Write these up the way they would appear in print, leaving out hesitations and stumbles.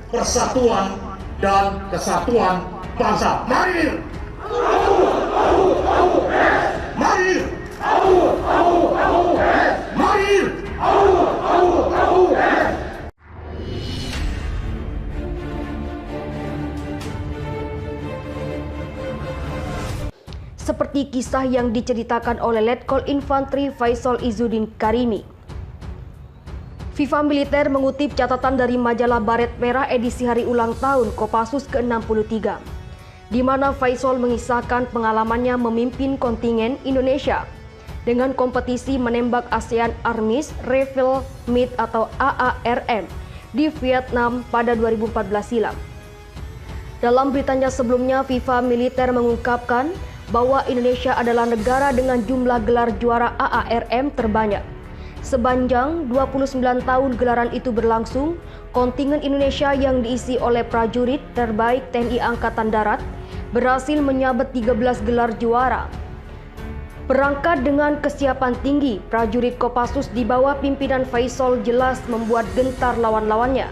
persatuan dan kesatuan bangsa. Mari! Mari! Mari! Seperti kisah yang diceritakan oleh Letkol Infantri Faisal Izzuddin Karimi. FIFA Militer mengutip catatan dari majalah Baret Merah edisi hari ulang tahun Kopassus ke-63, di mana Faisal mengisahkan pengalamannya memimpin kontingen Indonesia dengan kompetisi menembak ASEAN Armies Rifle Meet atau AARM di Vietnam pada 2014 silam. Dalam beritanya sebelumnya, FIFA Militer mengungkapkan bahwa Indonesia adalah negara dengan jumlah gelar juara AARM terbanyak. Sepanjang 29 tahun gelaran itu berlangsung, kontingen Indonesia yang diisi oleh prajurit terbaik TNI Angkatan Darat berhasil menyabet 13 gelar juara. Berangkat dengan kesiapan tinggi, prajurit Kopassus di bawah pimpinan Faisal jelas membuat gentar lawan-lawannya.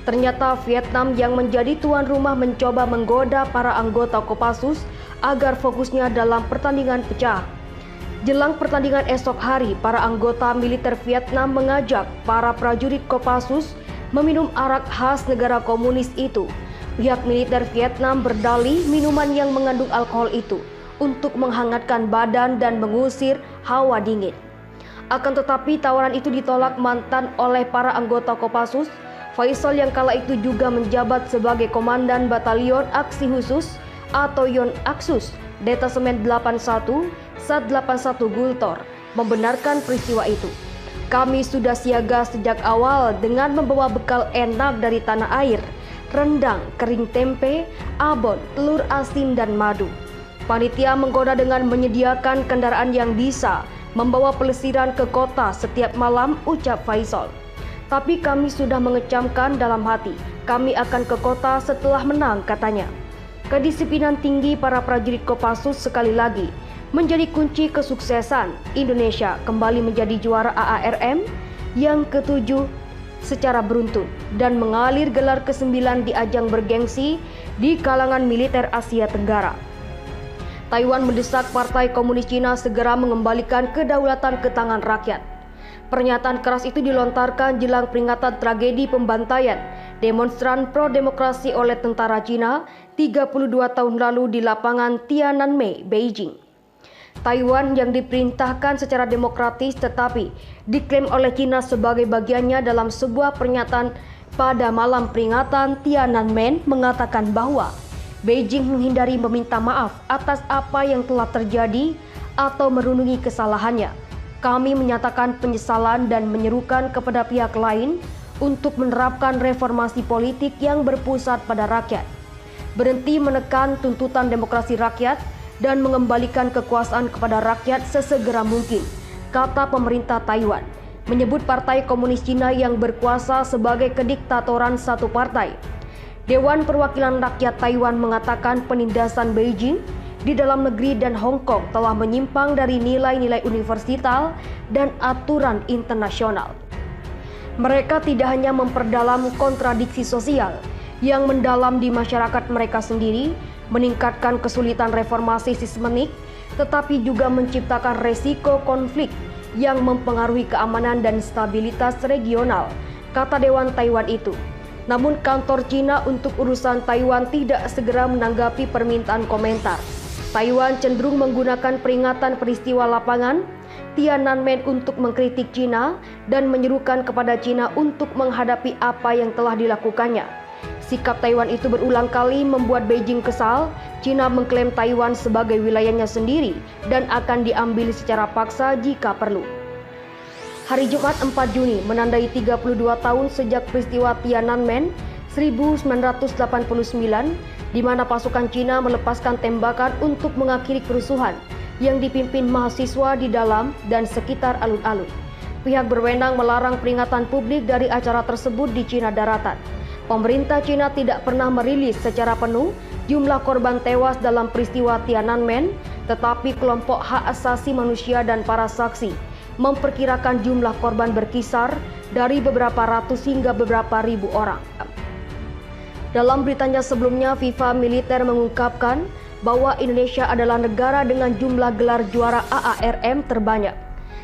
Ternyata Vietnam yang menjadi tuan rumah mencoba menggoda para anggota Kopassus agar fokusnya dalam pertandingan pecah. Jelang pertandingan esok hari, para anggota militer Vietnam mengajak para prajurit Kopassus meminum arak khas negara komunis itu. Pihak militer Vietnam berdalih minuman yang mengandung alkohol itu untuk menghangatkan badan dan mengusir hawa dingin. Akan tetapi tawaran itu ditolak mantan oleh para anggota Kopassus. Faisal yang kala itu juga menjabat sebagai Komandan Batalion Aksi Khusus atau Yon Aksus Detasemen 81 Sat 81 Gultor membenarkan peristiwa itu. Kami sudah siaga sejak awal dengan membawa bekal enak dari tanah air, rendang, kering tempe, abon, telur asin dan madu. Panitia menggoda dengan menyediakan kendaraan yang bisa membawa pelesiran ke kota setiap malam, ucap Faisal. Tapi kami sudah mengecamkan dalam hati, kami akan ke kota setelah menang, katanya. Kedisiplinan tinggi para prajurit Kopassus sekali lagi menjadi kunci kesuksesan Indonesia kembali menjadi juara AARM yang ke-7 secara beruntun dan mengalir gelar ke-9 di ajang bergengsi di kalangan militer Asia Tenggara. Taiwan mendesak Partai Komunis Cina segera mengembalikan kedaulatan ke tangan rakyat. Pernyataan keras itu dilontarkan jelang peringatan tragedi pembantaian demonstran pro-demokrasi oleh tentara Cina 32 tahun lalu di lapangan Tiananmen, Beijing. Taiwan yang diperintahkan secara demokratis tetapi diklaim oleh Cina sebagai bagiannya dalam sebuah pernyataan pada malam peringatan Tiananmen mengatakan bahwa Beijing menghindari meminta maaf atas apa yang telah terjadi atau merundungi kesalahannya. Kami menyatakan penyesalan dan menyerukan kepada pihak lain untuk menerapkan reformasi politik yang berpusat pada rakyat, berhenti menekan tuntutan demokrasi rakyat, dan mengembalikan kekuasaan kepada rakyat sesegera mungkin, kata pemerintah Taiwan, menyebut Partai Komunis Cina yang berkuasa sebagai kediktatoran satu partai. Dewan Perwakilan Rakyat Taiwan mengatakan penindasan Beijing di dalam negeri dan Hong Kong telah menyimpang dari nilai-nilai universal dan aturan internasional. Mereka tidak hanya memperdalam kontradiksi sosial yang mendalam di masyarakat mereka sendiri, meningkatkan kesulitan reformasi sistemik, tetapi juga menciptakan resiko konflik yang mempengaruhi keamanan dan stabilitas regional, kata Dewan Taiwan itu. Namun kantor Cina untuk urusan Taiwan tidak segera menanggapi permintaan komentar. Taiwan cenderung menggunakan peringatan peristiwa lapangan Tiananmen untuk mengkritik Cina dan menyerukan kepada Cina untuk menghadapi apa yang telah dilakukannya. Sikap Taiwan itu berulang kali membuat Beijing kesal. Cina mengklaim Taiwan sebagai wilayahnya sendiri dan akan diambil secara paksa jika perlu. Hari Jumat 4 Juni menandai 32 tahun sejak peristiwa Tiananmen 1989, di mana pasukan Cina melepaskan tembakan untuk mengakhiri kerusuhan yang dipimpin mahasiswa di dalam dan sekitar alun-alun. Pihak berwenang melarang peringatan publik dari acara tersebut di Cina Daratan. Pemerintah Cina tidak pernah merilis secara penuh jumlah korban tewas dalam peristiwa Tiananmen, tetapi kelompok hak asasi manusia dan para saksi memperkirakan jumlah korban berkisar dari beberapa ratus hingga beberapa ribu orang. Dalam beritanya sebelumnya, FIFA Militer mengungkapkan bahwa Indonesia adalah negara dengan jumlah gelar juara AARM terbanyak.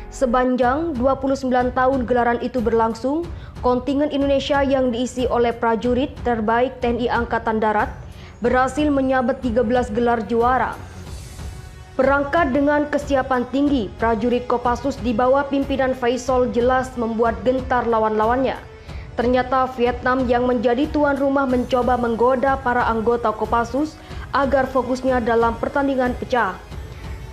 Sepanjang 29 tahun gelaran itu berlangsung, kontingen Indonesia yang diisi oleh prajurit terbaik TNI Angkatan Darat berhasil menyabet 13 gelar juara. Berangkat dengan kesiapan tinggi, prajurit Kopassus di bawah pimpinan Faisal jelas membuat gentar lawan-lawannya. Ternyata Vietnam yang menjadi tuan rumah mencoba menggoda para anggota Kopassus agar fokusnya dalam pertandingan pecah.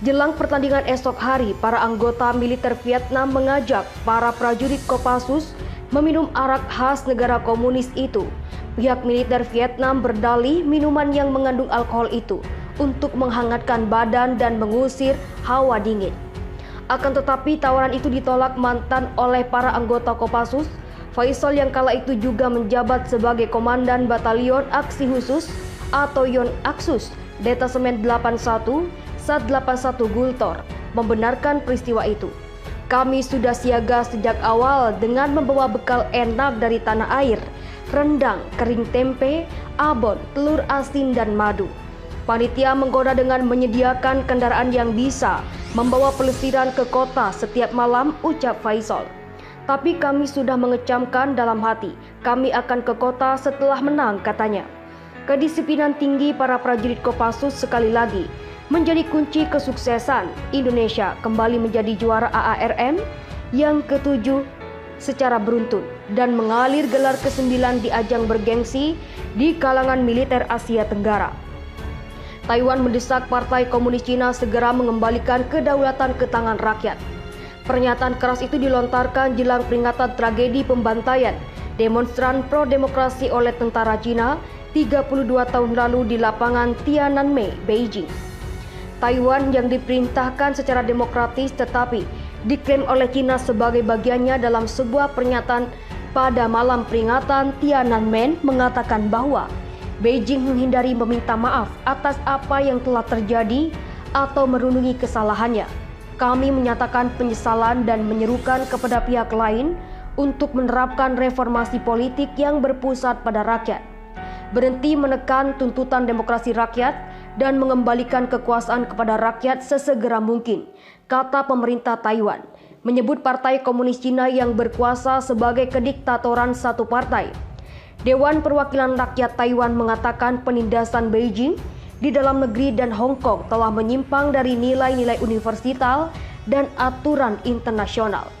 Jelang pertandingan esok hari, para anggota militer Vietnam mengajak para prajurit Kopassus meminum arak khas negara komunis itu. Pihak militer Vietnam berdalih minuman yang mengandung alkohol itu untuk menghangatkan badan dan mengusir hawa dingin. Akan tetapi tawaran itu ditolak mantan oleh para anggota Kopassus. Faisal yang kala itu juga menjabat sebagai Komandan Batalion Aksi Khusus atau Yon Aksus Detasemen 81 Sat 81 Gultor membenarkan peristiwa itu. Kami sudah siaga sejak awal dengan membawa bekal enak dari tanah air, rendang, kering tempe, abon, telur asin dan madu. Panitia menggoda dengan menyediakan kendaraan yang bisa membawa pelesiran ke kota setiap malam, ucap Faisal. Tapi kami sudah mengecamkan dalam hati, kami akan ke kota setelah menang, katanya. Kedisiplinan tinggi para prajurit Kopassus sekali lagi menjadi kunci kesuksesan Indonesia kembali menjadi juara AARM yang ke-7 secara beruntun dan mengalir gelar ke-9 di ajang bergengsi di kalangan militer Asia Tenggara. Taiwan mendesak Partai Komunis Cina segera mengembalikan kedaulatan ke tangan rakyat. Pernyataan keras itu dilontarkan jelang peringatan tragedi pembantaian demonstran pro-demokrasi oleh tentara Cina 32 tahun lalu di lapangan Tiananmen, Beijing. Taiwan yang diperintahkan secara demokratis tetapi diklaim oleh Cina sebagai bagiannya dalam sebuah pernyataan pada malam peringatan Tiananmen mengatakan bahwa Beijing menghindari meminta maaf atas apa yang telah terjadi atau merundungi kesalahannya. Kami menyatakan penyesalan dan menyerukan kepada pihak lain untuk menerapkan reformasi politik yang berpusat pada rakyat, berhenti menekan tuntutan demokrasi rakyat, dan mengembalikan kekuasaan kepada rakyat sesegera mungkin, kata pemerintah Taiwan, menyebut Partai Komunis Cina yang berkuasa sebagai kediktatoran satu partai. Dewan Perwakilan Rakyat Taiwan mengatakan penindasan Beijing di dalam negeri dan Hong Kong telah menyimpang dari nilai-nilai universal dan aturan internasional.